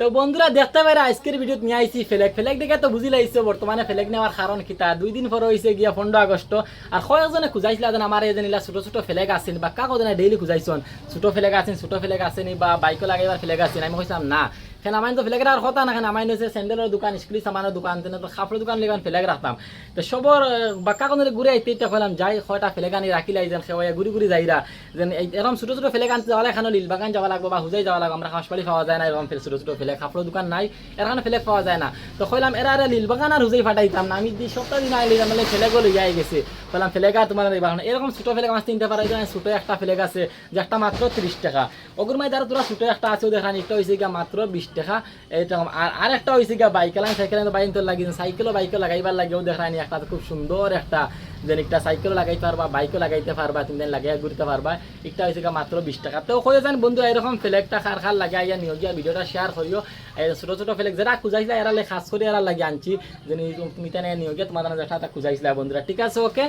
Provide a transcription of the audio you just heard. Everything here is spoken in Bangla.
তো বন্ধুরা দেখতে পারে আজকের ভিডিওত নিয়ে আইছি ফেলেক দেখে তো বুঝি লাইছে বর্তমানে ফেলেক নেওয়ার কারণ কিতা 2 দিন পরে হইছে গিয়া 15 আগস্ট আর কয়েকজনে খুঁজাইছিল যেন আমার এই যেনিলা ছোট ছোট ফেলেক আছেন বা কাকজনে ডেইলি খুঁজাইছন ছোট ফেলেক আছেন বা বাইকও লাগাইবার ফেলেক আছেন আমি কইছিলাম না কেন আমায় তো ফেলেক রাখার কথা না কেন আমায় হচ্ছে স্যান্ডেলের দোকান স্কুলি সামানের দোকান তো কাপড়ের দোকান লেগান ফেলেক রাখতাম তো সবর বাক্কা কোন ঘুরে আইতে এটা কইলাম যাই কয়টা ফেলেক আনি রাখিলাই যেন খেয়ে ঘুরি যাইরা যেন এরকম ছোট ছোট ফেলেক আনতে যাওয়া এখানে লীল বাগান যাওয়া লাগবে বা হুজাই যাওয়া লাগবে আমরা হাসপাতালে পাওয়া যায় না এরকম ছোট ছোট ফেলেক কাপড়ের দোকান নাই এখানে ফেলেক পাওয়া যায় না তো কইলাম এরা লীল বাগান আর হুজাই ফাটাইতাম না আমি যে সপ্তাহ দিন আইলি মানে ফেলেক লইয়া গেছে কইলাম ফেলেক আর তোমার এরকম ছোট ফেলেক আমার তিনটা পারা যায় ছোট একটা ফেলেক আছে যে একটা মাত্র 30 টাকা অগুরমাই দ্বারা তোরা ছোট একটা আছে দেখানি একটা হইছে গিয়া মাত্র 20 টাকা এইটা আর একটা হইছে গিয়া সাইকেল তো লাগি বাইকও লাগাইবার লাগেও দেখানি একটা খুব সুন্দর একটা যেন একটা সাইকেল লাগাইতে পারবা বাইকও লাগাইতে পারবা তুমি দেন লাগাই ঘুরতে পারবা একটা হইছে গিয়া মাত্র 20 টাকা তো কয়ে যান বন্ধু এরকম ফেলেকটা খার লাগাইয়া নিও গিয়া ভিডিওটা শেয়ার করিও ছোট ছোট ফেলেক যেটা খুঁজাইছিলা এরা খাস করে এরা লাগে আনছি যেন তুমি তেনে নিও গিয়া তোমার যেটা খুঁজাইছিলা বন্ধুরা ঠিক আছে ওকে।